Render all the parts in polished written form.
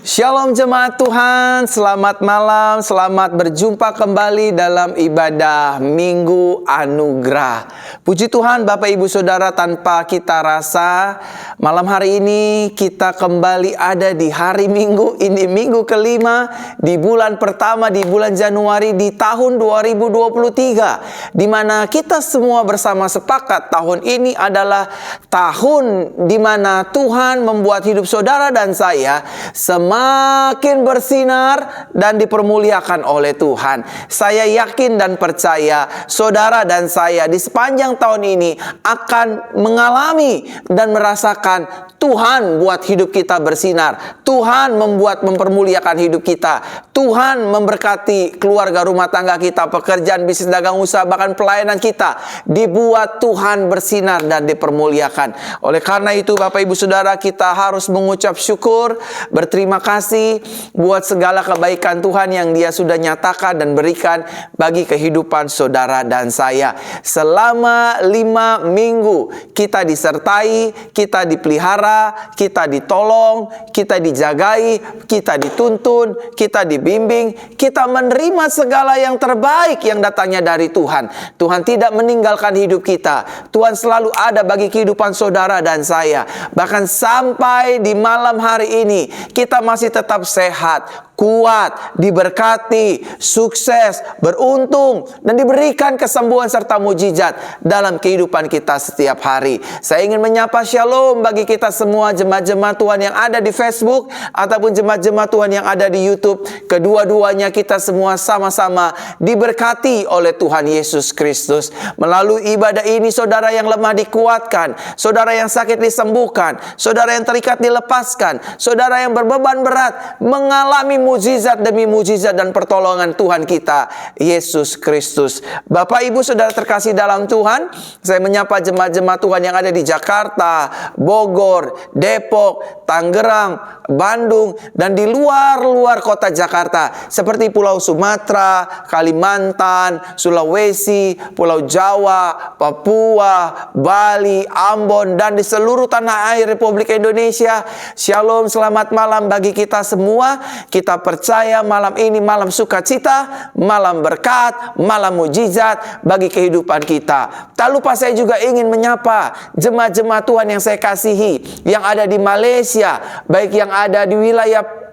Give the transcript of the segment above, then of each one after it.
Shalom jemaat Tuhan, selamat malam, selamat berjumpa kembali dalam ibadah Minggu Anugerah. Puji Tuhan Bapak Ibu Saudara, tanpa kita rasa malam hari ini kita kembali ada di hari Minggu. Ini minggu kelima di bulan pertama di bulan Januari di tahun 2023, di mana kita semua bersama sepakat tahun ini adalah tahun di mana Tuhan membuat hidup saudara dan saya semakin bersinar dan dipermuliakan oleh Tuhan. Saya yakin dan percaya saudara dan saya di sepanjang tahun ini akan mengalami dan merasakan Tuhan buat hidup kita bersinar. Tuhan mempermuliakan hidup kita. Tuhan memberkati keluarga rumah tangga kita, pekerjaan, bisnis, dagang, usaha, bahkan pelayanan kita dibuat Tuhan bersinar dan dipermuliakan. Oleh karena itu Bapak Ibu Saudara, kita harus mengucap syukur, berterima kasih buat segala kebaikan Tuhan yang Dia sudah nyatakan dan berikan bagi kehidupan saudara dan saya. Selama 5 minggu kita disertai, kita dipelihara, kita ditolong, kita dijagai, kita dituntun, kita dibimbing, kita menerima segala yang terbaik yang datangnya dari Tuhan. Tuhan tidak meninggalkan hidup kita. Tuhan selalu ada bagi kehidupan saudara dan saya. Bahkan sampai di malam hari ini kita masih tetap sehat, kuat, diberkati, sukses, beruntung, dan diberikan kesembuhan serta mujizat dalam kehidupan kita setiap hari. Saya ingin menyapa shalom bagi kita semua jemaat-jemaat Tuhan yang ada di Facebook ataupun jemaat-jemaat Tuhan yang ada di YouTube. Kedua-duanya kita semua sama-sama diberkati oleh Tuhan Yesus Kristus. Melalui ibadah ini saudara yang lemah dikuatkan, saudara yang sakit disembuhkan, saudara yang terikat dilepaskan, saudara yang berbeban berat mengalami mujizat demi mujizat dan pertolongan Tuhan kita Yesus Kristus. Bapak Ibu Saudara terkasih dalam Tuhan, saya menyapa jemaat-jemaat Tuhan yang ada di Jakarta, Bogor, Depok, Tangerang, Bandung, dan di luar kota Jakarta seperti Pulau Sumatera, Kalimantan, Sulawesi, Pulau Jawa, Papua, Bali, Ambon, dan di seluruh tanah air Republik Indonesia. Shalom, selamat malam bagi kita semua. Kita percaya malam ini malam sukacita, malam berkat, malam mujizat bagi kehidupan kita. Tak lupa saya juga ingin menyapa jemaat-jemaat Tuhan yang saya kasihi, yang ada di Malaysia, baik yang ada di wilayah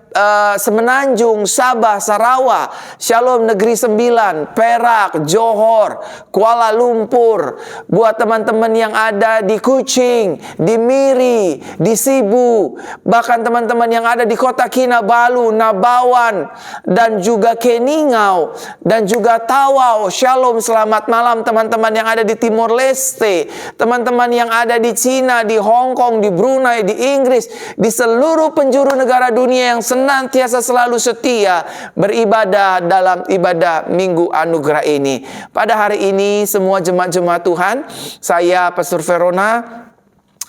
Semenanjung, Sabah, Sarawak, Shalom Negeri Sembilan, Perak, Johor, Kuala Lumpur. Buat teman-teman yang ada di Kuching, di Miri, di Sibu, bahkan teman-teman yang ada di kota Kinabalu, Nabawan, dan juga Keningau, dan juga Tawau. Shalom, selamat malam teman-teman yang ada di Timor Leste, teman-teman yang ada di Cina, di Hong Kong, di Brunei, di Inggris, di seluruh penjuru negara dunia yang senantiasa selalu setia beribadah dalam ibadah Minggu Anugerah ini. Pada hari ini semua jemaat-jemaat Tuhan, saya Pastor Verona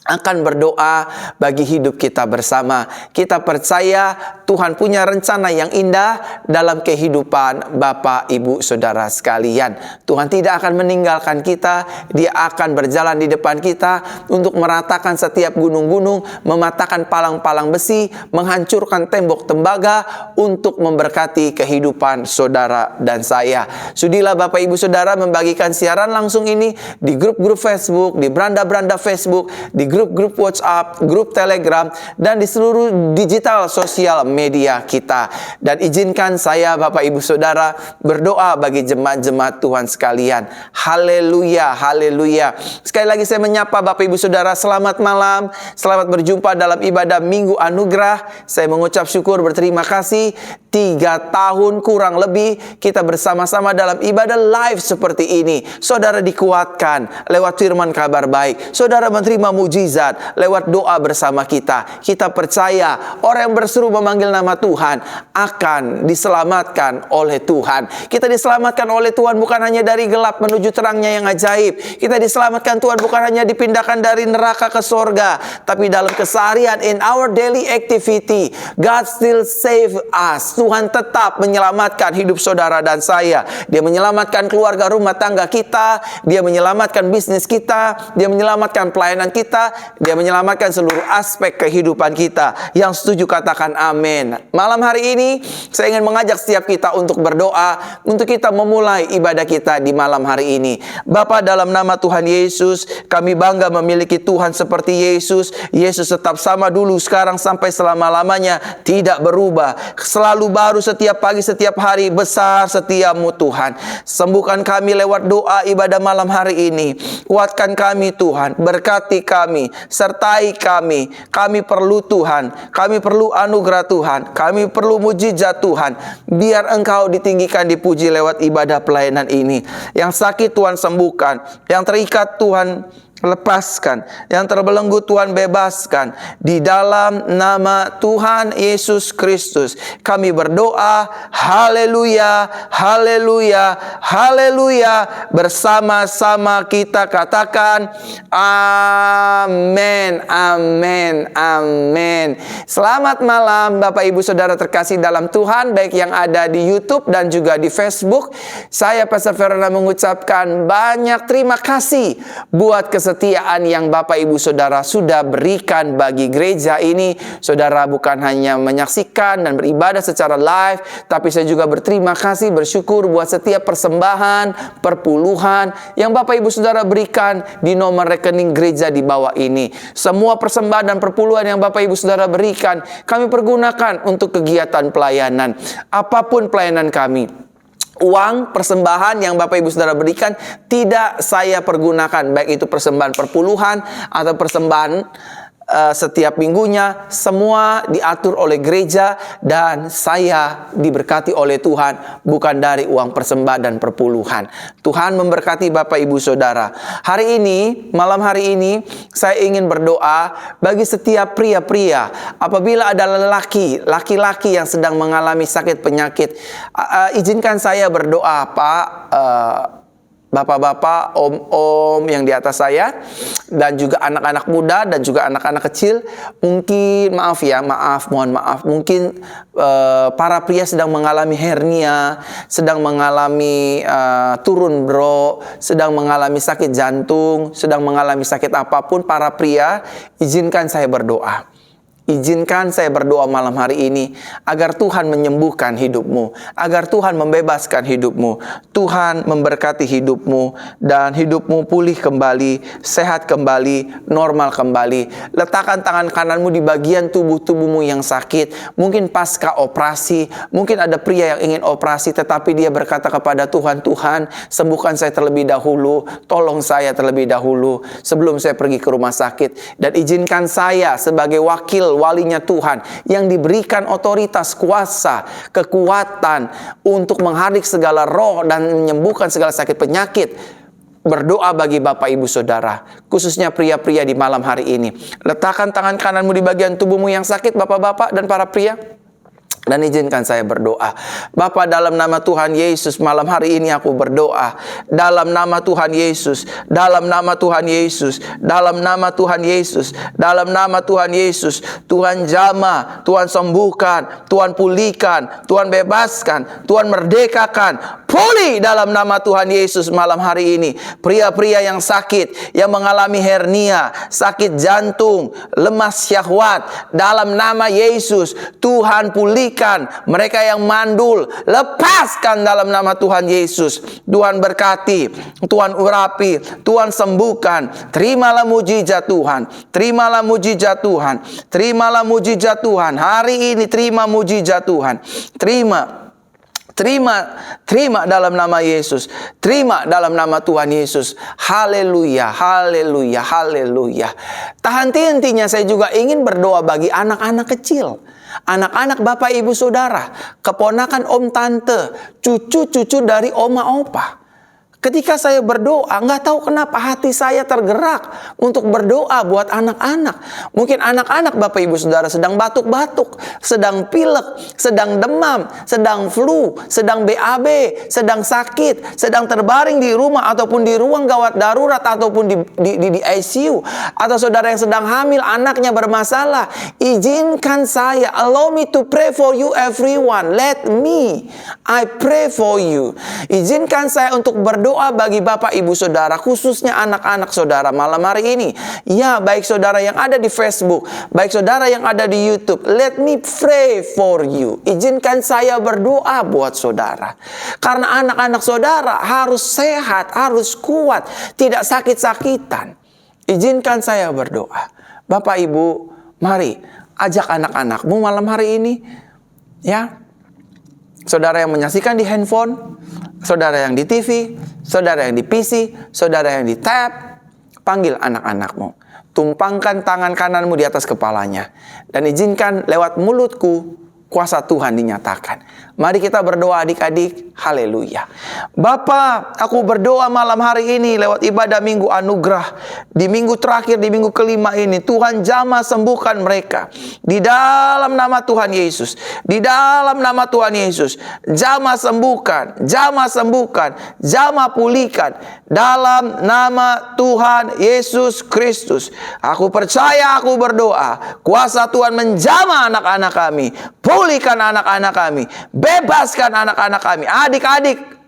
akan berdoa bagi hidup kita bersama. Kita percaya Tuhan punya rencana yang indah dalam kehidupan Bapak, Ibu, Saudara sekalian. Tuhan tidak akan meninggalkan kita. Dia akan berjalan di depan kita untuk meratakan setiap gunung-gunung, mematahkan palang-palang besi, menghancurkan tembok tembaga untuk memberkati kehidupan saudara dan saya. Sudilah Bapak, Ibu, Saudara membagikan siaran langsung ini di grup-grup Facebook, di beranda-beranda Facebook, di grup-grup WhatsApp, grup Telegram, dan di seluruh digital sosial media kita. Dan izinkan saya Bapak Ibu Saudara berdoa bagi jemaat-jemaat Tuhan sekalian. Haleluya, haleluya. Sekali lagi saya menyapa Bapak Ibu Saudara, selamat malam, selamat berjumpa dalam ibadah Minggu Anugerah. Saya mengucap syukur, berterima kasih 3 tahun kurang lebih kita bersama-sama dalam ibadah live seperti ini. Saudara dikuatkan lewat firman kabar baik, saudara menerima mujizat lewat doa bersama kita. Kita percaya orang yang berseru memanggil nama Tuhan akan diselamatkan oleh Tuhan. Kita diselamatkan oleh Tuhan bukan hanya dari gelap menuju terangnya yang ajaib. Kita diselamatkan Tuhan bukan hanya dipindahkan dari neraka ke sorga, tapi dalam keseharian, in our daily activity, God still save us. Tuhan tetap menyelamatkan hidup saudara dan saya. Dia menyelamatkan keluarga rumah tangga kita, Dia menyelamatkan bisnis kita, Dia menyelamatkan pelayanan kita, kita, Dia menyelamatkan seluruh aspek kehidupan kita. Yang setuju katakan amin. Malam hari ini saya ingin mengajak setiap kita untuk berdoa, untuk kita memulai ibadah kita di malam hari ini. Bapa, dalam nama Tuhan Yesus, kami bangga memiliki Tuhan seperti Yesus. Yesus tetap sama dulu, sekarang sampai selama-lamanya, tidak berubah. Selalu baru setiap pagi, setiap hari. Besar setiamu Tuhan. Sembuhkan kami lewat doa ibadah malam hari ini. Kuatkan kami Tuhan, berkati kami, sertai kami. Kami perlu Tuhan, kami perlu anugerah Tuhan, kami perlu mujizat Tuhan. Biar Engkau ditinggikan, dipuji lewat ibadah pelayanan ini. Yang sakit Tuhan sembuhkan, yang terikat Tuhan lepaskan, yang terbelenggu Tuhan bebaskan. Di dalam nama Tuhan Yesus Kristus kami berdoa. Haleluya, haleluya, haleluya. Bersama-sama kita katakan amin, amin, amin. Selamat malam Bapak Ibu Saudara terkasih dalam Tuhan, baik yang ada di YouTube dan juga di Facebook. Saya Pastor Verona mengucapkan banyak terima kasih buat kesetiaan yang Bapak Ibu Saudara sudah berikan bagi gereja ini. Saudara bukan hanya menyaksikan dan beribadah secara live, tapi saya juga berterima kasih, bersyukur buat setiap persembahan, perpuluhan yang Bapak Ibu Saudara berikan di nomor rekening gereja di bawah ini. Semua persembahan dan perpuluhan yang Bapak Ibu Saudara berikan, kami pergunakan untuk kegiatan pelayanan. Apapun pelayanan kami, uang persembahan yang Bapak Ibu Saudara berikan tidak saya pergunakan, baik itu persembahan perpuluhan atau persembahan setiap minggunya, semua diatur oleh gereja dan saya diberkati oleh Tuhan, bukan dari uang persembahan dan perpuluhan. Tuhan memberkati Bapak Ibu Saudara. Hari ini, malam hari ini, saya ingin berdoa bagi setiap pria-pria. Apabila ada laki-laki yang sedang mengalami sakit penyakit, izinkan saya berdoa, Pak, bapak-bapak, om-om yang di atas saya, dan juga anak-anak muda dan juga anak-anak kecil. Mungkin mohon maaf, mungkin para pria sedang mengalami hernia, sedang mengalami turun bro, sedang mengalami sakit jantung, sedang mengalami sakit apapun. Para pria, izinkan saya berdoa. Izinkan saya berdoa malam hari ini agar Tuhan menyembuhkan hidupmu, agar Tuhan membebaskan hidupmu, Tuhan memberkati hidupmu, dan hidupmu pulih kembali, sehat kembali, normal kembali. Letakkan tangan kananmu di bagian tubuhmu yang sakit, mungkin pasca operasi, mungkin ada pria yang ingin operasi tetapi dia berkata kepada Tuhan, Tuhan sembuhkan saya terlebih dahulu, tolong saya terlebih dahulu sebelum saya pergi ke rumah sakit. Dan izinkan saya sebagai walinya Tuhan yang diberikan otoritas, kuasa, kekuatan untuk menghadik segala roh dan menyembuhkan segala sakit penyakit, berdoa bagi Bapak Ibu Saudara, khususnya pria-pria di malam hari ini. Letakkan tangan kananmu di bagian tubuhmu yang sakit, bapak-bapak dan para pria. Dan izinkan saya berdoa. Bapa, dalam nama Tuhan Yesus, malam hari ini aku berdoa. Dalam nama Tuhan Yesus, dalam nama Tuhan Yesus, dalam nama Tuhan Yesus, dalam nama Tuhan Yesus. Tuhan jamah, Tuhan sembuhkan, Tuhan pulihkan, Tuhan bebaskan, Tuhan merdekakan. Pulih dalam nama Tuhan Yesus malam hari ini. Pria-pria yang sakit, yang mengalami hernia, sakit jantung, lemas syahwat, dalam nama Yesus, Tuhan pulihkan. Mereka yang mandul, lepaskan dalam nama Tuhan Yesus. Tuhan berkati, Tuhan urapi, Tuhan sembuhkan. Terimalah mujizat Tuhan, terimalah mujizat Tuhan, terimalah mujizat Tuhan. Hari ini terima mujizat Tuhan. Terima dalam nama Yesus. Terima dalam nama Tuhan Yesus. Haleluya, haleluya, haleluya. Tak henti-hentinya saya juga ingin berdoa bagi anak-anak kecil. Anak-anak Bapak Ibu Saudara, keponakan om tante, cucu-cucu dari oma opa. Ketika saya berdoa, nggak tahu kenapa hati saya tergerak untuk berdoa buat anak-anak. Mungkin anak-anak Bapak Ibu Saudara sedang batuk-batuk, sedang pilek, sedang demam, sedang flu, sedang BAB, sedang sakit, sedang terbaring di rumah ataupun di ruang gawat darurat ataupun di ICU. Atau saudara yang sedang hamil, anaknya bermasalah. Izinkan saya, allow me to pray for you everyone. Let me, I pray for you. Izinkan saya untuk berdoa berdoa bagi Bapak Ibu Saudara, khususnya anak-anak saudara malam hari ini. Ya, baik saudara yang ada di Facebook, baik saudara yang ada di YouTube. Let me pray for you. Izinkan saya berdoa buat saudara. Karena anak-anak saudara harus sehat, harus kuat, tidak sakit-sakitan. Izinkan saya berdoa. Bapak Ibu, mari ajak anak-anakmu malam hari ini. Ya, saudara yang menyaksikan di handphone, saudara yang di TV, saudara yang di PC, saudara yang di tab, panggil anak-anakmu. Tumpangkan tangan kananmu di atas kepalanya. Dan izinkan lewat mulutku kuasa Tuhan dinyatakan. Mari kita berdoa adik-adik. Haleluya. Bapa, aku berdoa malam hari ini lewat ibadah Minggu Anugerah. Di minggu terakhir, di minggu kelima ini, Tuhan jamah sembuhkan mereka. Di dalam nama Tuhan Yesus. Di dalam nama Tuhan Yesus. Jamah sembuhkan. Jamah sembuhkan. Jamah pulihkan. Dalam nama Tuhan Yesus Kristus. Aku percaya, aku berdoa. Kuasa Tuhan menjamah anak-anak kami. Pulihkan anak-anak kami. Bebaskan anak-anak kami. Adik-adik,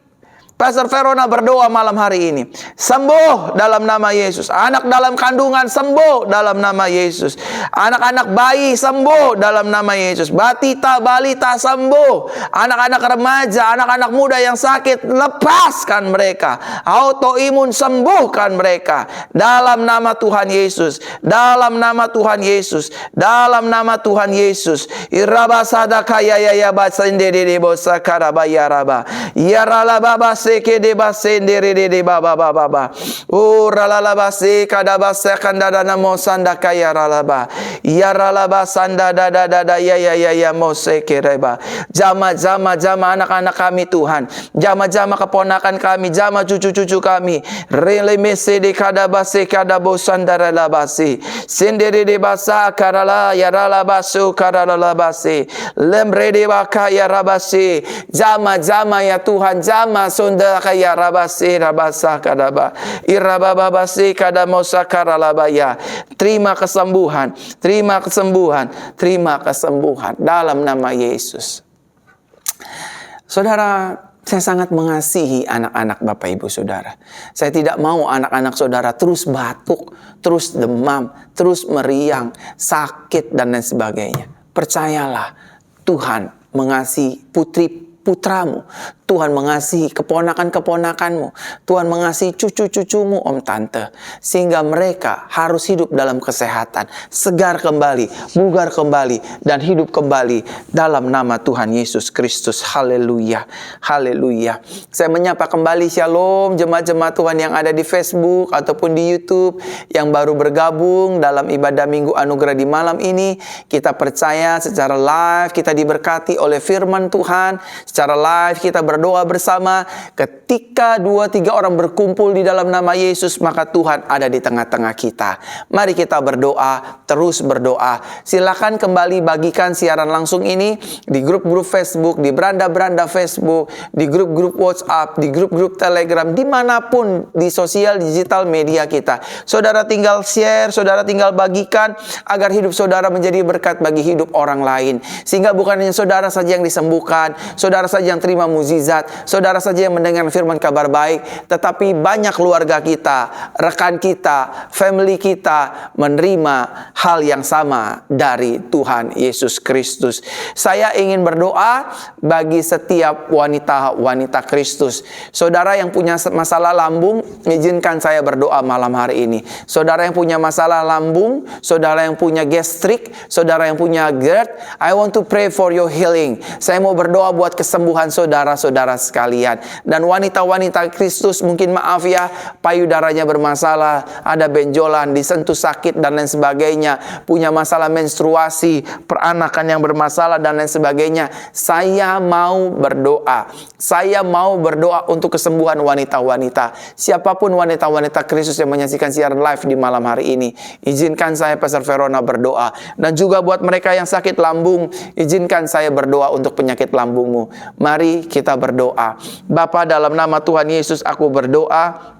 Pastor Verona berdoa malam hari ini. Sembuh dalam nama Yesus. Anak dalam kandungan sembuh dalam nama Yesus. Anak-anak bayi sembuh dalam nama Yesus. Batita, balita sembuh. Anak-anak remaja, anak-anak muda yang sakit, lepaskan mereka. Autoimun sembuhkan mereka. Dalam nama Tuhan Yesus. Dalam nama Tuhan Yesus. Dalam nama Tuhan Yesus. Irabasada kaya ya basendere bosa karabaya raba. Yaralababa seke de basendere de baba baba. Oh ralala se kadabasa kandada namo sanda kaya ralaba. Yaralaba sanda da ya moseke reba. Jama anak-anak kami Tuhan. Jama keponakan kami, jama cucu-cucu kami. Relemese de kadabase kadabosandara labase. Sendere de basa karala yaralabasu karalabase. Lembre de bakaya rabase. Jama ya Tuhan, jama sonda kaya rabase rabasa kadaba. Irabababase kadamosa karalabaya. Terima kesembuhan, terima kesembuhan, terima kesembuhan dalam nama Yesus. Saudara, saya sangat mengasihi anak-anak Bapak Ibu Saudara. Saya tidak mau anak-anak saudara terus batuk, terus demam, terus meriang, sakit dan lain sebagainya. Percayalah, Tuhan mengasihi putramu. Tuhan mengasihi keponakan-keponakanmu. Tuhan mengasihi cucu-cucumu, om tante. Sehingga mereka harus hidup dalam kesehatan. Segar kembali, bugar kembali, dan hidup kembali dalam nama Tuhan Yesus Kristus. Haleluya. Haleluya. Saya menyapa kembali shalom jemaat-jemaat Tuhan yang ada di Facebook ataupun di YouTube. Yang baru bergabung dalam ibadah Minggu Anugerah di malam ini. Kita percaya secara live kita diberkati oleh firman Tuhan. Secara live kita berdoa bersama. Ketika 2-3 orang berkumpul di dalam nama Yesus, maka Tuhan ada di tengah-tengah kita. Mari kita berdoa, terus berdoa. Silakan kembali bagikan siaran langsung ini di grup-grup Facebook, di beranda-beranda Facebook, di grup-grup WhatsApp, di grup-grup Telegram, dimanapun di sosial digital media kita. Saudara tinggal share, saudara tinggal bagikan agar hidup saudara menjadi berkat bagi hidup orang lain. Sehingga bukan hanya saudara saja yang disembuhkan, saudara saja yang terima mukjizat, saudara saja yang mendengar firman kabar baik, tetapi banyak keluarga kita, rekan kita, family kita menerima hal yang sama dari Tuhan Yesus Kristus. Saya ingin berdoa bagi setiap wanita-wanita Kristus. Saudara yang punya masalah lambung, izinkan saya berdoa malam hari ini. Saudara yang punya masalah lambung, saudara yang punya gastrik, saudara yang punya GERD, I want to pray for your healing. Saya mau berdoa buat kesembuhan saudara-saudara sekalian. Dan wanita-wanita Kristus, mungkin maaf ya, payudaranya bermasalah, ada benjolan, disentuh sakit dan lain sebagainya, punya masalah menstruasi, peranakan yang bermasalah dan lain sebagainya. Saya mau berdoa. Saya mau berdoa untuk kesembuhan wanita-wanita. Siapapun wanita-wanita Kristus yang menyaksikan siaran live di malam hari ini, izinkan saya Pastor Verona berdoa. Dan juga buat mereka yang sakit lambung, izinkan saya berdoa untuk penyakit lambungmu. Mari kita berdoa. Bapa, dalam nama Tuhan Yesus aku berdoa.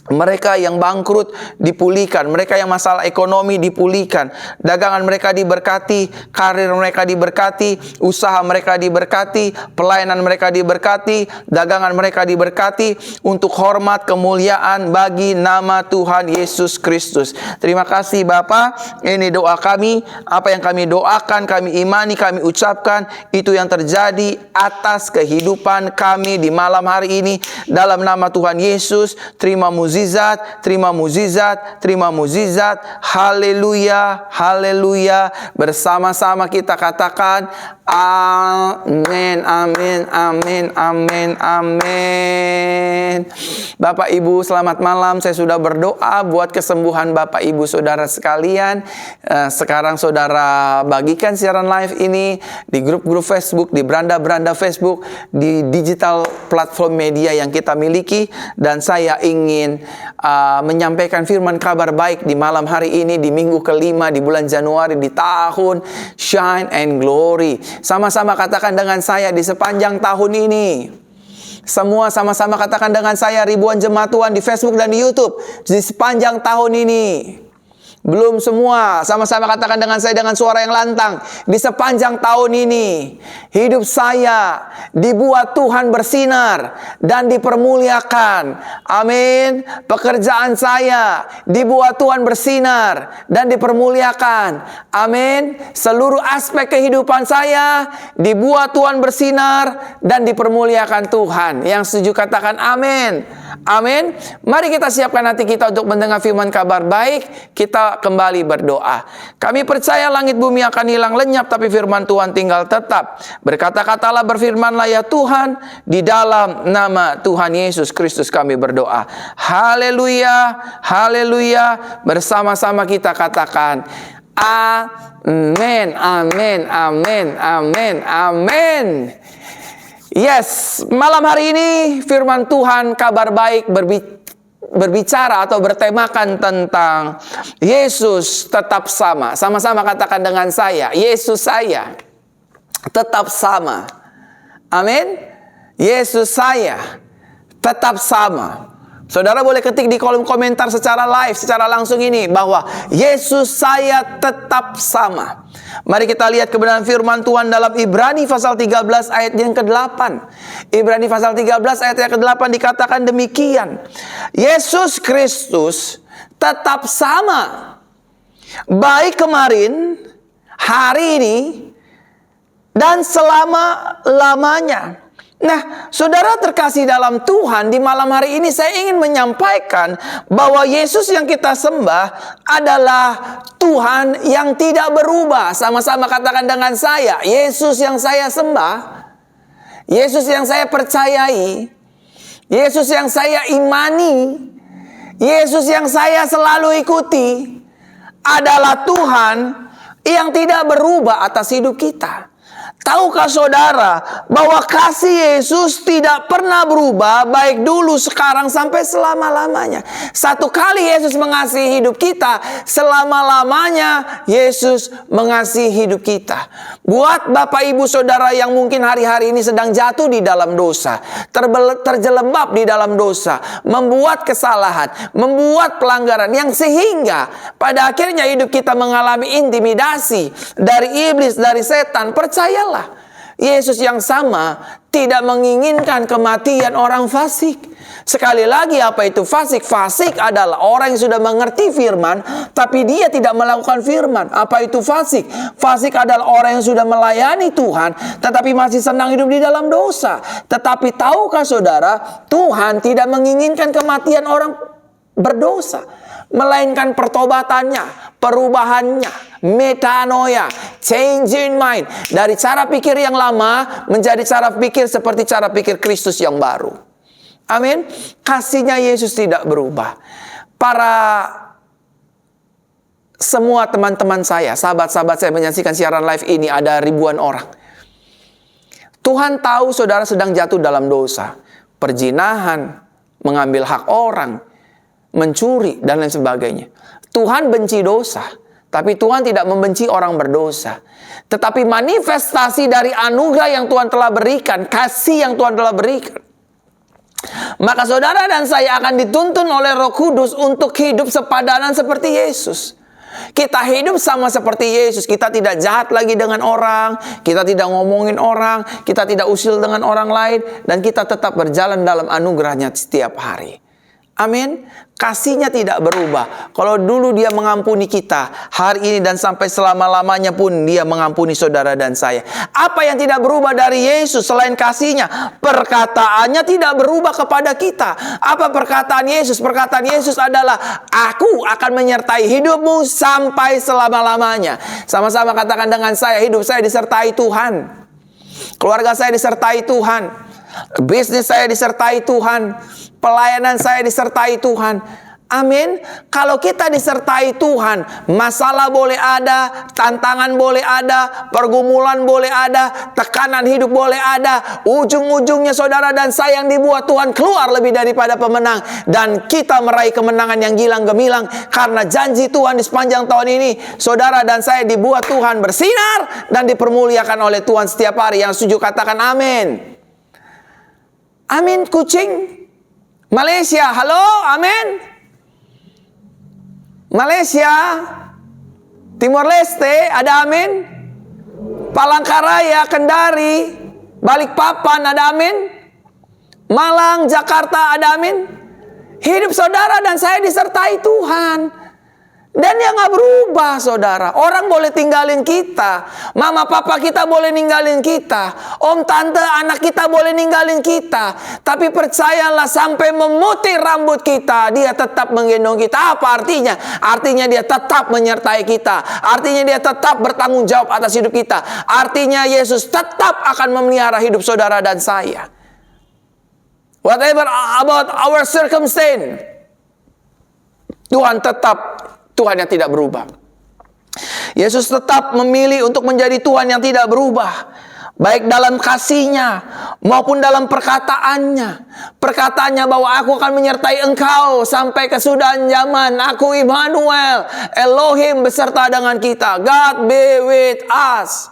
Mereka yang bangkrut dipulihkan, mereka yang masalah ekonomi dipulihkan, dagangan mereka diberkati, karir mereka diberkati, usaha mereka diberkati, pelayanan mereka diberkati, dagangan mereka diberkati, untuk hormat kemuliaan bagi nama Tuhan Yesus Kristus. Terima kasih Bapa, ini doa kami, apa yang kami doakan, kami imani, kami ucapkan, itu yang terjadi atas kehidupan kami di malam hari ini. Dalam nama Tuhan Yesus, terima mukjizat, terima mukjizat, terima mukjizat. Haleluya, haleluya. Bersama-sama kita katakan amin, amin, amin, amin, amin. Bapak Ibu, selamat malam. Saya sudah berdoa buat kesembuhan Bapak Ibu Saudara sekalian. Sekarang saudara bagikan siaran live ini di grup-grup Facebook, di beranda-beranda Facebook, di digital platform media yang kita miliki. Dan saya ingin menyampaikan firman kabar baik di malam hari ini, di minggu kelima di bulan Januari di tahun Shine and Glory. Sama-sama katakan dengan saya di sepanjang tahun ini. Semua sama-sama katakan dengan saya, ribuan jemaat Tuhan di Facebook dan di YouTube di sepanjang tahun ini. Belum semua, sama-sama katakan dengan saya dengan suara yang lantang. Di sepanjang tahun ini, hidup saya dibuat Tuhan bersinar dan dipermuliakan. Amin. Pekerjaan saya dibuat Tuhan bersinar dan dipermuliakan. Amin. Seluruh aspek kehidupan saya dibuat Tuhan bersinar dan dipermuliakan Tuhan. Yang setuju katakan amin. Amin. Mari kita siapkan hati kita untuk mendengar firman kabar baik. Kita kembali berdoa. Kami percaya langit bumi akan hilang lenyap, tapi firman Tuhan tinggal tetap. Berkata-katalah, berfirmanlah ya Tuhan, di dalam nama Tuhan Yesus Kristus kami berdoa. Haleluya, haleluya. Bersama-sama kita katakan amin, amin, amin, amin, amin. Yes, malam hari ini firman Tuhan kabar baik berbicara atau bertemakan tentang Yesus tetap sama. Sama-sama katakan dengan saya, Yesus saya tetap sama. Amin. Yesus saya tetap sama. Saudara boleh ketik di kolom komentar secara live, secara langsung ini, bahwa Yesus saya tetap sama. Mari kita lihat kebenaran firman Tuhan dalam Ibrani pasal 13 ayat yang ke-8. Ibrani pasal 13 ayat yang ke-8 dikatakan demikian. Yesus Kristus tetap sama. Baik kemarin, hari ini, dan selama-lamanya. Nah, saudara terkasih dalam Tuhan, di malam hari ini saya ingin menyampaikan bahwa Yesus yang kita sembah adalah Tuhan yang tidak berubah. Sama-sama katakan dengan saya, Yesus yang saya sembah, Yesus yang saya percayai, Yesus yang saya imani, Yesus yang saya selalu ikuti adalah Tuhan yang tidak berubah atas hidup kita. Tahukah saudara bahwa kasih Yesus tidak pernah berubah, baik dulu, sekarang, sampai selama-lamanya. Satu kali Yesus mengasihi hidup kita, selama-lamanya Yesus mengasihi hidup kita. Buat Bapak Ibu Saudara yang mungkin hari-hari ini sedang jatuh di dalam dosa, terjelembab di dalam dosa, membuat kesalahan, membuat pelanggaran yang sehingga pada akhirnya hidup kita mengalami intimidasi dari iblis, dari setan, percayalah, Yesus yang sama tidak menginginkan kematian orang fasik. Sekali lagi, apa itu fasik? Fasik adalah orang yang sudah mengerti firman, tapi dia tidak melakukan firman. Apa itu fasik? Fasik adalah orang yang sudah melayani Tuhan, tetapi masih senang hidup di dalam dosa. Tetapi tahukah saudara, Tuhan tidak menginginkan kematian orang berdosa, melainkan pertobatannya, perubahannya, metanoia, change in mind, dari cara pikir yang lama menjadi cara pikir seperti cara pikir Kristus yang baru. Amin. Kasihnya Yesus tidak berubah. Para semua teman-teman saya, sahabat-sahabat saya menyaksikan siaran live ini, ada ribuan orang. Tuhan tahu saudara sedang jatuh dalam dosa, perzinahan, mengambil hak orang, mencuri, dan lain sebagainya. Tuhan benci dosa, tapi Tuhan tidak membenci orang berdosa. Tetapi manifestasi dari anugerah yang Tuhan telah berikan, kasih yang Tuhan telah berikan, Maka saudara dan saya akan dituntun oleh Roh Kudus untuk hidup sepadanan seperti Yesus. Kita hidup sama seperti Yesus. Kita tidak jahat lagi dengan orang, kita tidak ngomongin orang, kita tidak usil dengan orang lain, dan kita tetap berjalan dalam anugerahnya setiap hari. Amin. Kasihnya tidak berubah. Kalau dulu dia mengampuni kita, hari ini dan sampai selama-lamanya pun dia mengampuni saudara dan saya. Apa yang tidak berubah dari Yesus selain kasihnya? Perkataannya tidak berubah kepada kita. Apa perkataan Yesus? Perkataan Yesus adalah, aku akan menyertai hidupmu sampai selama-lamanya. Sama-sama katakan dengan saya, hidup saya disertai Tuhan. Keluarga saya disertai Tuhan. Bisnis saya disertai Tuhan. Pelayanan saya disertai Tuhan. Amin. Kalau kita disertai Tuhan, masalah boleh ada, tantangan boleh ada, pergumulan boleh ada, tekanan hidup boleh ada. Ujung-ujungnya saudara dan saya yang dibuat Tuhan keluar lebih daripada pemenang. Dan kita meraih kemenangan yang gilang gemilang. Karena janji Tuhan di sepanjang tahun ini, saudara dan saya dibuat Tuhan bersinar dan dipermuliakan oleh Tuhan setiap hari. Yang setuju katakan amin. Amin. Kucing Malaysia, halo, amin. Malaysia, Timor Leste, ada amin. Palangkaraya, Kendari, Balikpapan, ada amin. Malang, Jakarta, ada amin. Hidup saudara dan saya disertai Tuhan. Dan dia gak berubah saudara. Orang boleh tinggalin kita, mama papa kita boleh ninggalin kita, om tante anak kita boleh ninggalin kita, tapi percayalah sampai memutih rambut kita, dia tetap menggendong kita. Apa artinya? Artinya dia tetap menyertai kita. Artinya dia tetap bertanggung jawab atas hidup kita. Artinya Yesus tetap akan memelihara hidup saudara dan saya. Whatever about our circumstance, Tuhan tetap Tuhan yang tidak berubah. Yesus tetap memilih untuk menjadi Tuhan yang tidak berubah. Baik dalam kasihnya maupun dalam perkataannya. Perkataannya bahwa aku akan menyertai engkau sampai kesudahan zaman. Aku Immanuel, Elohim beserta dengan kita. God be with us.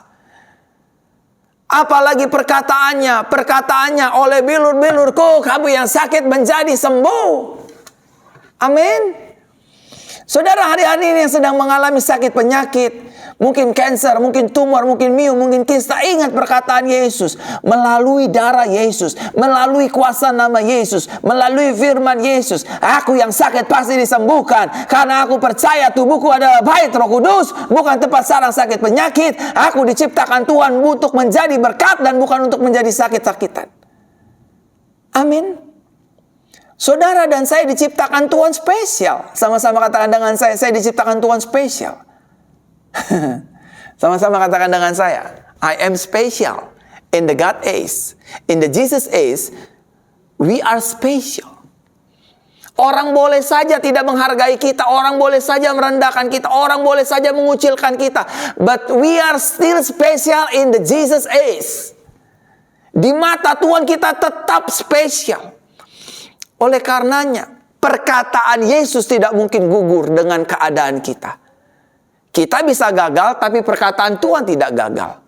Apalagi perkataannya. Perkataannya, oleh bilur-bilurku kamu yang sakit menjadi sembuh. Amin. Saudara hari-hari ini yang sedang mengalami sakit penyakit, mungkin kanker, mungkin tumor, mungkin miom, mungkin kista, ingat perkataan Yesus. Melalui darah Yesus, melalui kuasa nama Yesus, melalui firman Yesus, aku yang sakit pasti disembuhkan. Karena aku percaya tubuhku adalah bait Roh Kudus, bukan tempat sarang sakit penyakit. Aku diciptakan Tuhan untuk menjadi berkat dan bukan untuk menjadi sakit-sakitan. Amin. Saudara dan saya diciptakan Tuhan spesial. Sama-sama katakan dengan saya diciptakan Tuhan spesial. Sama-sama katakan dengan saya, I am special. In the God age, in the Jesus age, we are special. Orang boleh saja tidak menghargai kita, orang boleh saja merendahkan kita, orang boleh saja mengucilkan kita, but we are still special in the Jesus age. Di mata Tuhan kita tetap spesial. Oleh karenanya, perkataan Yesus tidak mungkin gugur dengan keadaan kita. Kita bisa gagal, tapi perkataan Tuhan tidak gagal.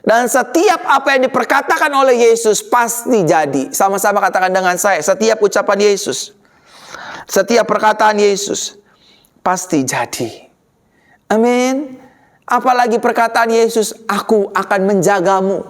Dan setiap apa yang diperkatakan oleh Yesus pasti jadi. Sama-sama katakan dengan saya, setiap ucapan Yesus, setiap perkataan Yesus pasti jadi. Amin. Apalagi perkataan Yesus, aku akan menjagamu,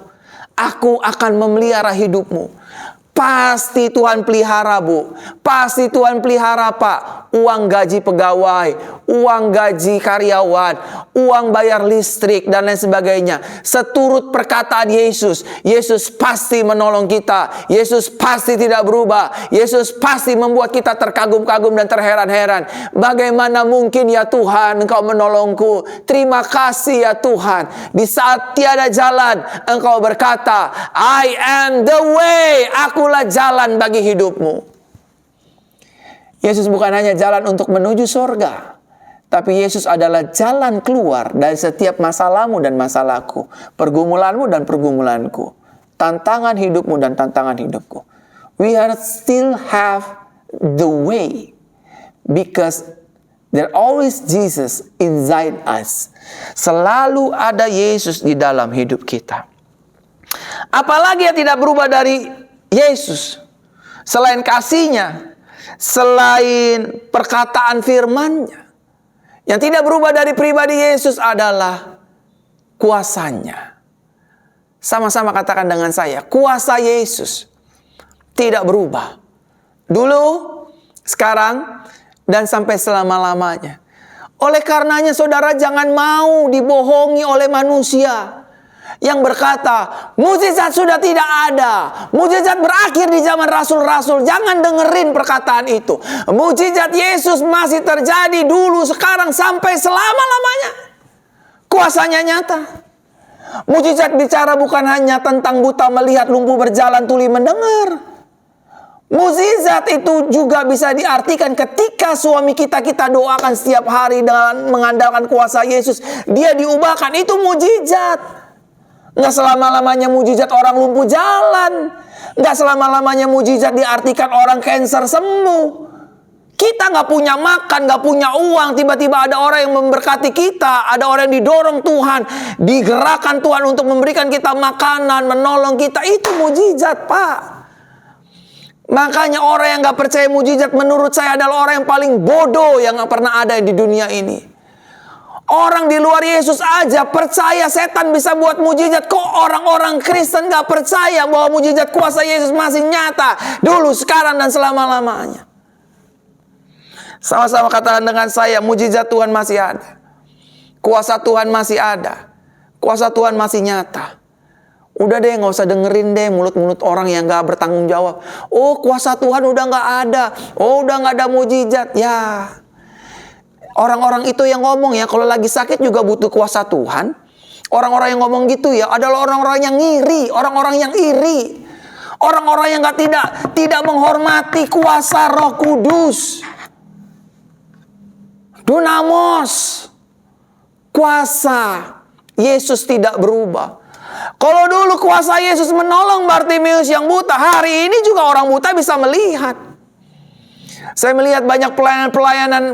aku akan memelihara hidupmu. Pasti Tuhan pelihara, Bu. Pasti Tuhan pelihara, Pak. Uang gaji pegawai, uang gaji karyawan, uang bayar listrik, dan lain sebagainya. Seturut perkataan Yesus, Yesus pasti menolong kita. Yesus pasti tidak berubah. Yesus pasti membuat kita terkagum-kagum dan terheran-heran. Bagaimana mungkin ya Tuhan Engkau menolongku? Terima kasih ya Tuhan. Di saat tiada jalan, Engkau berkata, I am the way. Akulah jalan bagi hidupmu. Yesus bukan hanya jalan untuk menuju surga, tapi Yesus adalah jalan keluar dari setiap masalahmu dan masalahku, pergumulanmu dan pergumulanku, tantangan hidupmu dan tantangan hidupku. We are still have the way because there always Jesus inside us. Selalu ada Yesus di dalam hidup kita. Apalagi yang tidak berubah dari Yesus, selain kasih-Nya, selain perkataan firman-Nya. Yang tidak berubah dari pribadi Yesus adalah kuasa-Nya. Sama-sama katakan dengan saya, kuasa Yesus tidak berubah. Dulu, sekarang, dan sampai selama-lamanya. Oleh karenanya saudara jangan mau dibohongi oleh manusia yang berkata, mukjizat sudah tidak ada. Mukjizat berakhir di zaman rasul-rasul. Jangan dengerin perkataan itu. Mukjizat Yesus masih terjadi dulu, sekarang, sampai selama-lamanya. Kuasanya nyata. Mukjizat bicara bukan hanya tentang buta melihat, lumpuh berjalan, tuli mendengar. Mukjizat itu juga bisa diartikan ketika suami kita doakan setiap hari dengan mengandalkan kuasa Yesus, dia diubahkan. Itu mukjizat. Nggak selama-lamanya mukjizat orang lumpuh jalan. Nggak selama-lamanya mukjizat diartikan orang kanker sembuh. Kita nggak punya makan, nggak punya uang, tiba-tiba ada orang yang memberkati kita, ada orang yang didorong Tuhan, digerakkan Tuhan untuk memberikan kita makanan, menolong kita. Itu mukjizat, Pak. Makanya orang yang nggak percaya mukjizat menurut saya adalah orang yang paling bodoh yang pernah ada di dunia ini. Orang di luar Yesus aja percaya setan bisa buat mukjizat. Kok orang-orang Kristen nggak percaya bahwa mukjizat kuasa Yesus masih nyata dulu, sekarang, dan selama-lamanya? Sama-sama katakan dengan saya, mukjizat Tuhan masih ada. Kuasa Tuhan masih ada. Kuasa Tuhan masih nyata. Udah deh, gak usah dengerin deh mulut-mulut orang yang gak bertanggung jawab. Oh, kuasa Tuhan udah gak ada. Oh, udah gak ada mukjizat. Ya, orang-orang itu yang ngomong ya, kalau lagi sakit juga butuh kuasa Tuhan. Orang-orang yang ngomong gitu ya adalah orang-orang yang ngiri. Orang-orang yang iri. Orang-orang yang tidak menghormati kuasa Roh Kudus. Dunamos, kuasa Yesus tidak berubah. Kalau dulu kuasa Yesus menolong Bartimeus yang buta, hari ini juga orang buta bisa melihat. Saya melihat banyak pelayanan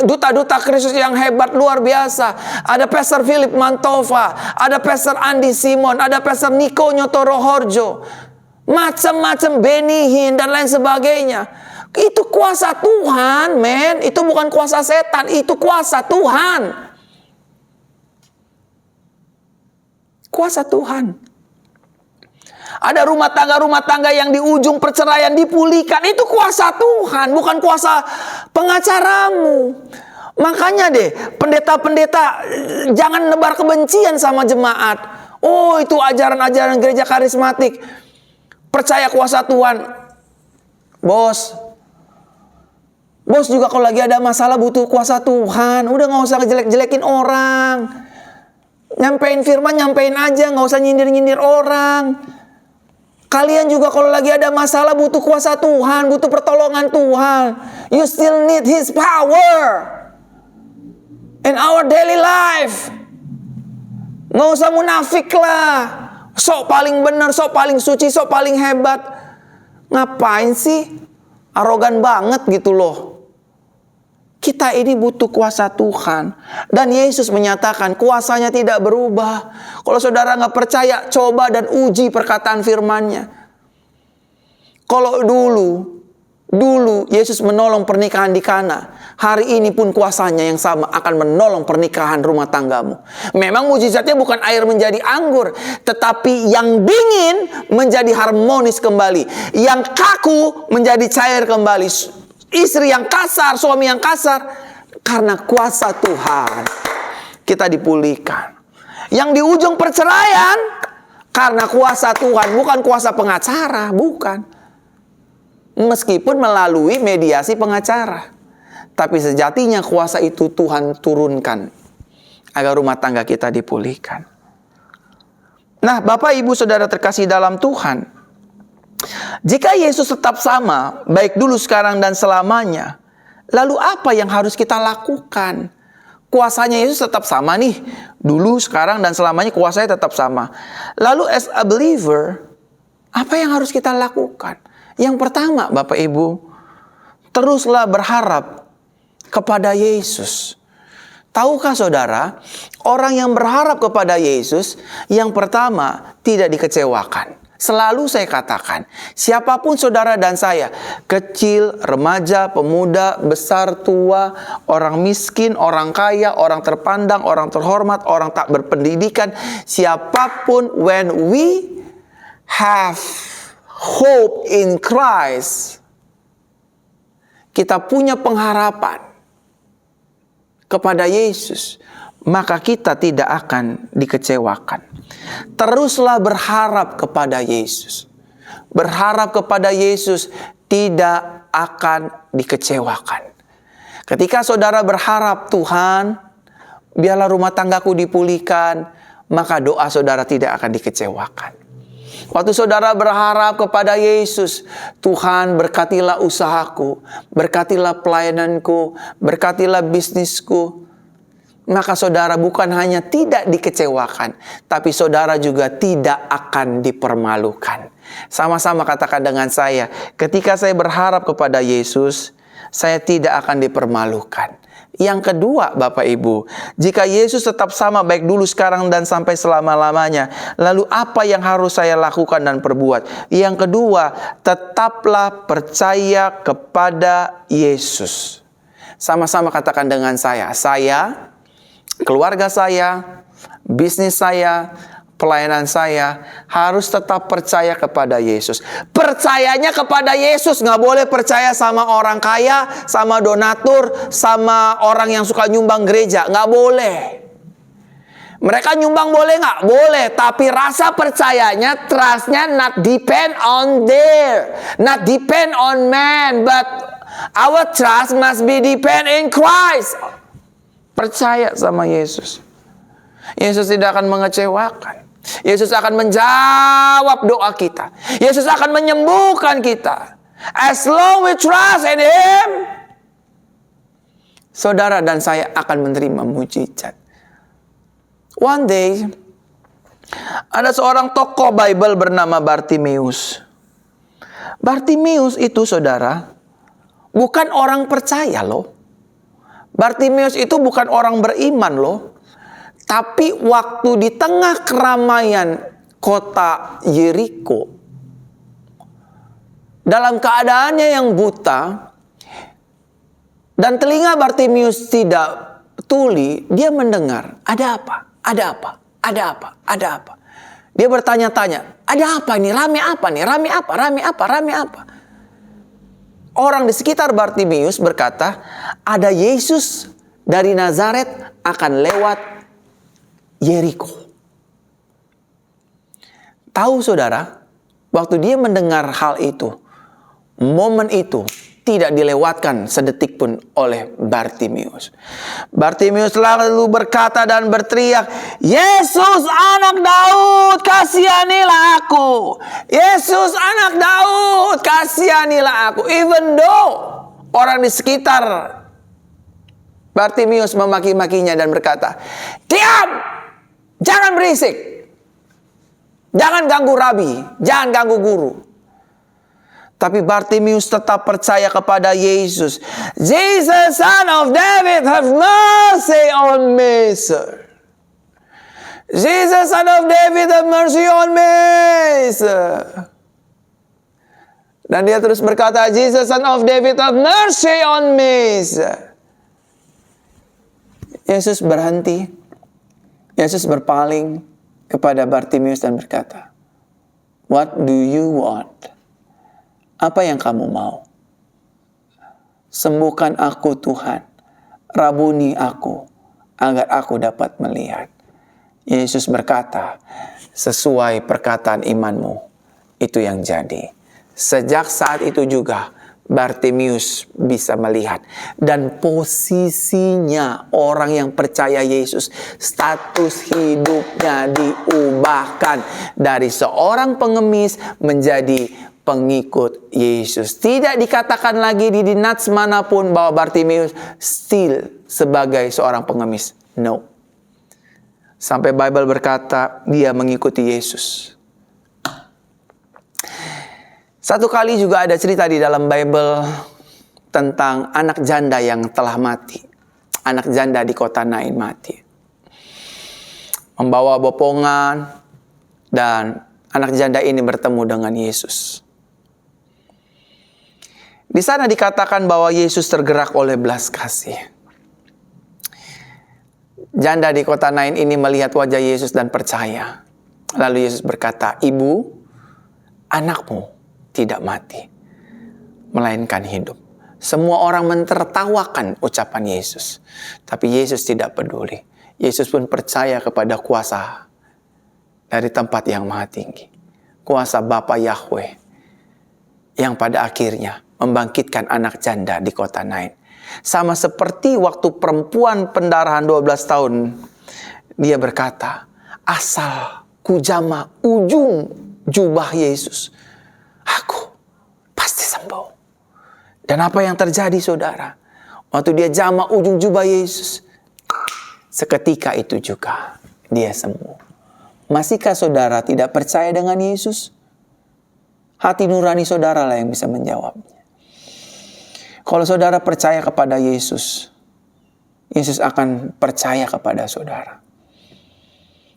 duta-duta Kristus yang hebat, luar biasa. Ada Pastor Philip Mantova, ada Pastor Andi Simon, ada Pastor Niko Nyotorohorjo, macam-macam Benny Hinn dan lain sebagainya. Itu kuasa Tuhan, men. Itu bukan kuasa setan, itu kuasa Tuhan. Kuasa Tuhan. Ada rumah tangga yang di ujung perceraian dipulihkan. Itu kuasa Tuhan, bukan kuasa pengacaramu. Makanya deh, pendeta-pendeta jangan nebar kebencian sama jemaat. Oh, itu ajaran-ajaran gereja karismatik. Percaya kuasa Tuhan. Bos juga kalau lagi ada masalah butuh kuasa Tuhan. Udah gak usah ngejelek-jelekin orang. Nyampein firman, nyampein aja. Gak usah nyindir-nyindir orang. Kalian juga kalau lagi ada masalah butuh kuasa Tuhan. Butuh pertolongan Tuhan. You still need His power in our daily life. Gak usah munafik lah. Sok paling benar, sok paling suci, sok paling hebat. Ngapain sih? Arogan banget gitu loh. Kita ini butuh kuasa Tuhan. Dan Yesus menyatakan kuasanya tidak berubah. Kalau saudara gak percaya, coba dan uji perkataan firman-Nya. Kalau dulu Yesus menolong pernikahan di Kana, hari ini pun kuasanya yang sama akan menolong pernikahan rumah tanggamu. Memang mukjizatnya bukan air menjadi anggur, tetapi yang dingin menjadi harmonis kembali, yang kaku menjadi cair kembali. Istri yang kasar, suami yang kasar, karena kuasa Tuhan kita dipulihkan. Yang di ujung perceraian karena kuasa Tuhan, bukan kuasa pengacara, bukan. Meskipun melalui mediasi pengacara, tapi sejatinya kuasa itu Tuhan turunkan agar rumah tangga kita dipulihkan. Nah, Bapak Ibu Saudara terkasih dalam Tuhan, jika Yesus tetap sama, baik dulu, sekarang, dan selamanya, lalu apa yang harus kita lakukan? Kuasanya Yesus tetap sama nih, dulu, sekarang, dan selamanya kuasanya tetap sama. Lalu as a believer, apa yang harus kita lakukan? Yang pertama, Bapak Ibu, teruslah berharap kepada Yesus. Tahukah saudara, orang yang berharap kepada Yesus, yang pertama tidak dikecewakan. Selalu saya katakan, siapapun saudara dan saya, kecil, remaja, pemuda, besar, tua, orang miskin, orang kaya, orang terpandang, orang terhormat, orang tak berpendidikan, siapapun, when we have hope in Christ, kita punya pengharapan kepada Yesus, maka kita tidak akan dikecewakan. Teruslah berharap kepada Yesus. Berharap kepada Yesus tidak akan dikecewakan. Ketika saudara berharap, Tuhan, biarlah rumah tanggaku dipulihkan, maka doa saudara tidak akan dikecewakan. Waktu saudara berharap kepada Yesus, Tuhan berkatilah usahaku, berkatilah pelayananku, berkatilah bisnisku, maka saudara bukan hanya tidak dikecewakan, tapi saudara juga tidak akan dipermalukan. Sama-sama katakan dengan saya, ketika saya berharap kepada Yesus, saya tidak akan dipermalukan. Yang kedua, Bapak Ibu, jika Yesus tetap sama baik dulu, sekarang, dan sampai selama-lamanya, lalu apa yang harus saya lakukan dan perbuat? Yang kedua, tetaplah percaya kepada Yesus. Sama-sama katakan dengan saya, keluarga saya, bisnis saya, pelayanan saya harus tetap percaya kepada Yesus. Percayanya kepada Yesus, nggak boleh percaya sama orang kaya, sama donatur, sama orang yang suka nyumbang gereja, nggak boleh. Mereka nyumbang boleh nggak? Boleh, tapi rasa percayanya, trustnya not depend on not depend on man, but our trust must be depend in Christ. Percaya sama Yesus. Yesus tidak akan mengecewakan. Yesus akan menjawab doa kita. Yesus akan menyembuhkan kita. As long we trust in Him, saudara dan saya akan menerima mujizat. One day, ada seorang tokoh Bible bernama Bartimeus. Bartimeus itu, saudara, bukan orang percaya loh. Bartimeus itu bukan orang beriman loh. Tapi waktu di tengah keramaian kota Yeriko, dalam keadaannya yang buta, dan telinga Bartimeus tidak tuli, dia mendengar, ada apa? Ada apa? Ada apa? Ada apa? Dia bertanya-tanya, ada apa ini? Rame apa nih? Rame apa? Rame apa? Rame apa? Orang di sekitar Bartimeus berkata, ada Yesus dari Nazaret akan lewat Yeriko. Tahu saudara, waktu dia mendengar hal itu, momen itu tidak dilewatkan sedetik pun oleh Bartimeus. Bartimeus lalu berkata dan berteriak, Yesus anak Daud, kasihanilah aku. Yesus anak Daud, kasihanilah aku. Even though orang di sekitar Bartimeus memaki-makinya dan berkata, diam, jangan berisik, jangan ganggu rabi, jangan ganggu guru. Tapi Bartimeus tetap percaya kepada Yesus. Jesus, Son of David, have mercy on me, sir. Jesus, Son of David, have mercy on me, sir. Dan dia terus berkata, Jesus, Son of David, have mercy on me, sir. Yesus berhenti. Yesus berpaling kepada Bartimeus dan berkata, what do you want? Apa yang kamu mau? Sembuhkan aku Tuhan. Rabuni aku, agar aku dapat melihat. Yesus berkata, sesuai perkataan imanmu, itu yang jadi. Sejak saat itu juga, Bartimeus bisa melihat. Dan posisinya orang yang percaya Yesus, status hidupnya diubahkan. Dari seorang pengemis menjadi pengikut Yesus. Tidak dikatakan lagi di nats manapun bahwa Bartimeus still sebagai seorang pengemis. No. Sampai Bible berkata dia mengikuti Yesus. Satu kali juga ada cerita di dalam Bible tentang anak janda yang telah mati. Anak janda di kota Nain mati. Membawa bopongan dan anak janda ini bertemu dengan Yesus. Di sana dikatakan bahwa Yesus tergerak oleh belas kasih. Janda di kota Nain ini melihat wajah Yesus dan percaya. Lalu Yesus berkata, "Ibu, anakmu tidak mati, melainkan hidup." Semua orang mentertawakan ucapan Yesus. Tapi Yesus tidak peduli. Yesus pun percaya kepada kuasa dari tempat yang maha tinggi. Kuasa Bapa Yahweh yang pada akhirnya membangkitkan anak janda di kota Nain. Sama seperti waktu perempuan pendarahan 12 tahun. Dia berkata, asal ku jama ujung jubah Yesus, aku pasti sembuh. Dan apa yang terjadi saudara? Waktu dia jama ujung jubah Yesus, seketika itu juga dia sembuh. Masihkah saudara tidak percaya dengan Yesus? Hati nurani saudara lah yang bisa menjawabnya. Kalau saudara percaya kepada Yesus, Yesus akan percaya kepada saudara.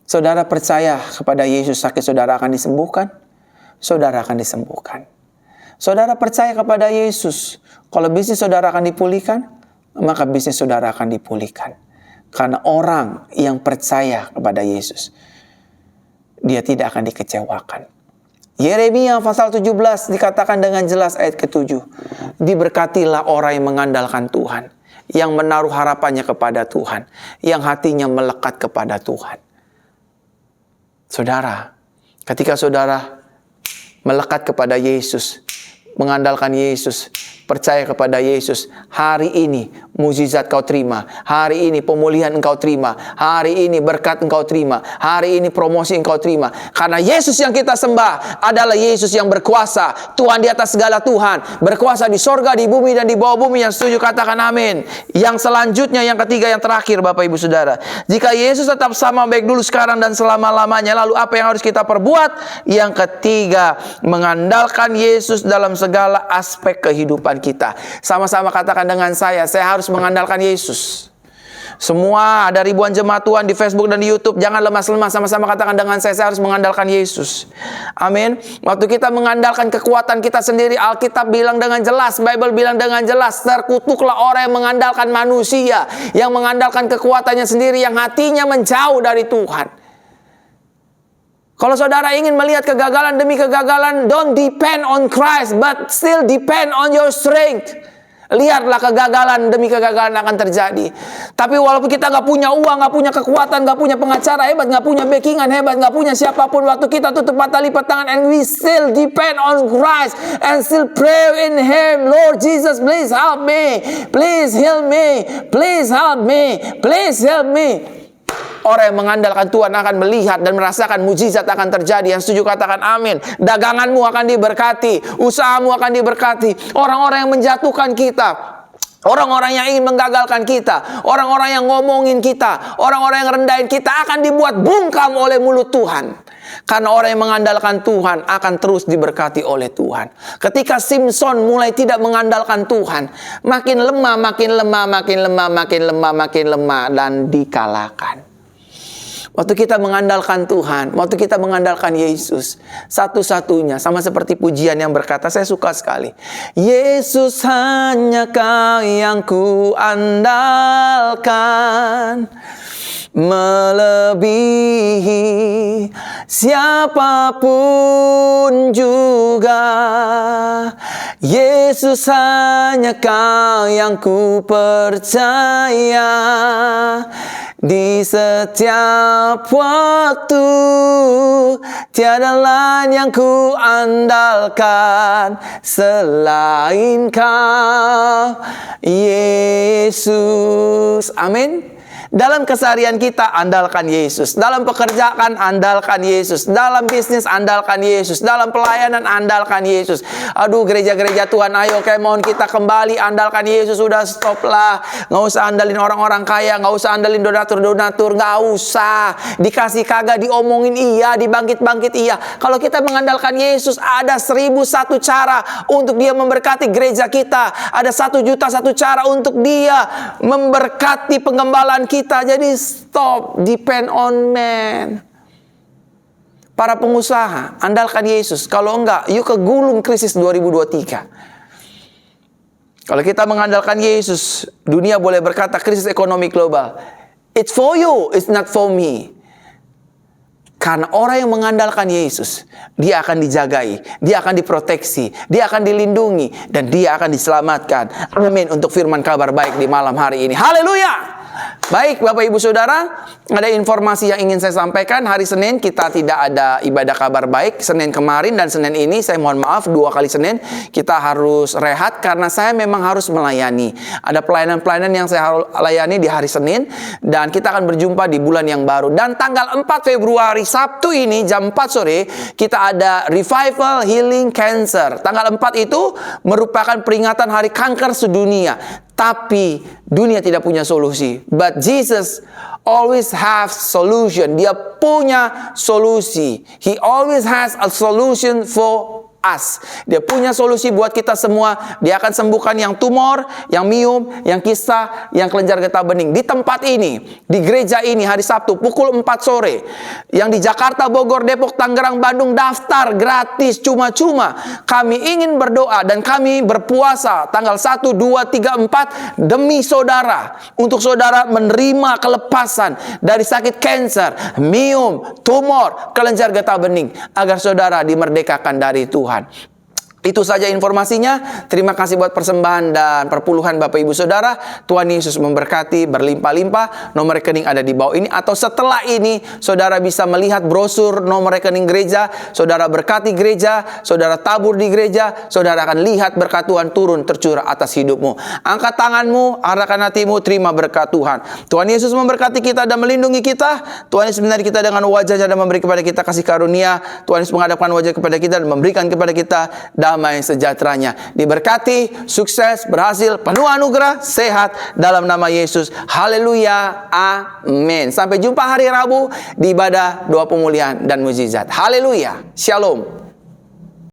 Saudara percaya kepada Yesus, sakit saudara akan disembuhkan, saudara akan disembuhkan. Saudara percaya kepada Yesus, kalau bisnis saudara akan dipulihkan, maka bisnis saudara akan dipulihkan. Karena orang yang percaya kepada Yesus, dia tidak akan dikecewakan. Yeremia pasal 17 dikatakan dengan jelas ayat ke-7. Diberkatilah orang yang mengandalkan Tuhan, yang menaruh harapannya kepada Tuhan, yang hatinya melekat kepada Tuhan. Saudara, ketika saudara melekat kepada Yesus, mengandalkan Yesus, percaya kepada Yesus, hari ini mukjizat kau terima, hari ini pemulihan engkau terima, hari ini berkat engkau terima, hari ini promosi engkau terima. Karena Yesus yang kita sembah adalah Yesus yang berkuasa, Tuhan di atas segala Tuhan, berkuasa di sorga, di bumi, dan di bawah bumi. Yang setuju katakan amin. Yang selanjutnya, yang ketiga, yang terakhir Bapak Ibu Saudara, jika Yesus tetap sama baik dulu, sekarang, dan selama-lamanya, lalu apa yang harus kita perbuat? Yang ketiga, mengandalkan Yesus dalam segala aspek kehidupan kita. Sama-sama katakan dengan saya harus mengandalkan Yesus. Semua ada ribuan jemaat Tuhan di Facebook dan di YouTube, jangan lemas-lemas, sama-sama katakan dengan saya harus mengandalkan Yesus. Amin. Waktu kita mengandalkan kekuatan kita sendiri, Alkitab bilang dengan jelas, Bible bilang dengan jelas, terkutuklah orang yang mengandalkan manusia, yang mengandalkan kekuatannya sendiri, yang hatinya menjauh dari Tuhan. Kalau saudara ingin melihat kegagalan demi kegagalan, don't depend on Christ, but still depend on your strength. Lihatlah kegagalan demi kegagalan akan terjadi. Tapi walaupun kita nggak punya uang, nggak punya kekuatan, nggak punya pengacara hebat, nggak punya backingan hebat, nggak punya siapapun, waktu kita tutup mata, lipat tangan, and we still depend on Christ and still pray in Him. Lord Jesus, please help me, please heal me, please help me, please help me. Orang yang mengandalkan Tuhan akan melihat dan merasakan mujizat akan terjadi. Yang setuju katakan amin. Daganganmu akan diberkati, usahamu akan diberkati. Orang-orang yang menjatuhkan kita, orang-orang yang ingin menggagalkan kita, orang-orang yang ngomongin kita, orang-orang yang rendahin kita akan dibuat bungkam oleh mulut Tuhan. Karena orang yang mengandalkan Tuhan akan terus diberkati oleh Tuhan. Ketika Simpson mulai tidak mengandalkan Tuhan, makin lemah, makin lemah, makin lemah, makin lemah, makin lemah, dan dikalahkan. Waktu kita mengandalkan Tuhan, waktu kita mengandalkan Yesus, satu-satunya, sama seperti pujian yang berkata, saya suka sekali, Yesus hanya Kau yang ku andalkan, melebihi siapapun juga. Yesus hanya Kau yang ku percaya, di setiap waktu tiada lain yang ku andalkan selain Kau, Yesus. Amin. Dalam keseharian kita, andalkan Yesus. Dalam pekerjaan, andalkan Yesus. Dalam bisnis, andalkan Yesus. Dalam pelayanan, andalkan Yesus. Aduh, gereja-gereja Tuhan, ayo kayak mohon kita kembali andalkan Yesus. Udah stop lah. Nggak usah andalin orang-orang kaya. Nggak usah andalin donatur-donatur. Nggak usah. Dikasih kagak, diomongin iya, dibangkit-bangkit iya. Kalau kita mengandalkan Yesus, ada 1001 cara untuk Dia memberkati gereja kita. Ada 1.000.001 cara untuk Dia memberkati penggembalaan kita. Jadi stop depend on man. Para pengusaha, andalkan Yesus. Kalau enggak, yuk ke gulung krisis 2023. Kalau kita mengandalkan Yesus, dunia boleh berkata krisis ekonomi global. It's for you, it's not for me. Karena orang yang mengandalkan Yesus, dia akan dijagai, dia akan diproteksi, dia akan dilindungi, dan dia akan diselamatkan. Amin untuk firman kabar baik di malam hari ini. Haleluya! Baik Bapak Ibu Saudara, ada informasi yang ingin saya sampaikan. Hari Senin kita tidak ada ibadah kabar baik. Senin kemarin dan Senin ini saya mohon maaf, 2 kali Senin kita harus rehat karena saya memang harus melayani. Ada pelayanan-pelayanan yang saya harus layani di hari Senin, dan kita akan berjumpa di bulan yang baru. Dan tanggal 4 Februari Sabtu ini jam 4 sore kita ada Revival Healing Cancer. Tanggal 4 itu merupakan peringatan hari kanker sedunia. Tapi dunia tidak punya solusi. But Jesus always has solution. Dia punya solusi. He always has a solution for us. Dia punya solusi buat kita semua. Dia akan sembuhkan yang tumor, yang miom, yang kista, yang kelenjar getah bening. Di tempat ini, di gereja ini hari Sabtu pukul 4 sore. Yang di Jakarta, Bogor, Depok, Tangerang, Bandung daftar gratis cuma-cuma. Kami ingin berdoa dan kami berpuasa tanggal 1, 2, 3, 4 demi saudara. Untuk saudara menerima kelepasan dari sakit kanker, miom, tumor, kelenjar getah bening. Agar saudara dimerdekakan dari Tuhan. Itu saja informasinya. Terima kasih buat persembahan dan perpuluhan Bapak Ibu Saudara. Tuhan Yesus memberkati berlimpah-limpah. Nomor rekening ada di bawah ini. Atau setelah ini saudara bisa melihat brosur nomor rekening gereja. Saudara berkati gereja, saudara tabur di gereja, saudara akan lihat berkat Tuhan turun tercurah atas hidupmu. Angkat tanganmu, arahkan hatimu, terima berkat Tuhan. Tuhan Yesus memberkati kita dan melindungi kita. Tuhan Yesus menyinari kita dengan wajahnya dan memberi kepada kita kasih karunia. Tuhan Yesus menghadapkan wajah kepada kita dan memberikan kepada kita damai sejahteranya. Diberkati, sukses, berhasil, penuh anugerah, sehat dalam nama Yesus. Haleluya, amin. Sampai jumpa hari Rabu di ibadah doa pemulihan dan mukjizat. Haleluya, shalom.